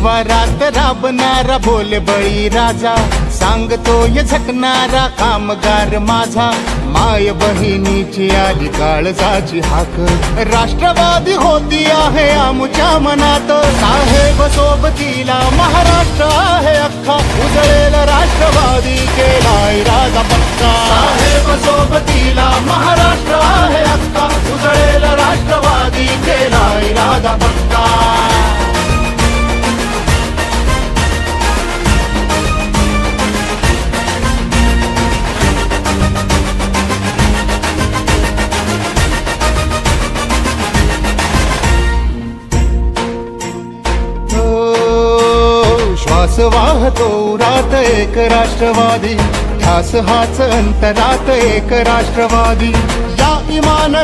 परिवारात राबणारा बोल बळी राजा, सांगतोय झकणारा कामगार माझा, माय बहिणीची आली काळजाची हाक, राष्ट्रवादी होती आहे आमच्या मनात, साहेब सोबतीला महाराष्ट्र आहे अख्खा, उजळेल राष्ट्रवादी केलाय राजा पक्का, साहेब सोबतीला महाराष्ट्र आहे अख्खा, उजळेल राष्ट्रवादी केलाय राजा पक्का. श्वास वाहतो उरात एक राष्ट्रवादी, ध्यास हाच अंतरात एक राष्ट्रवादी, या इमान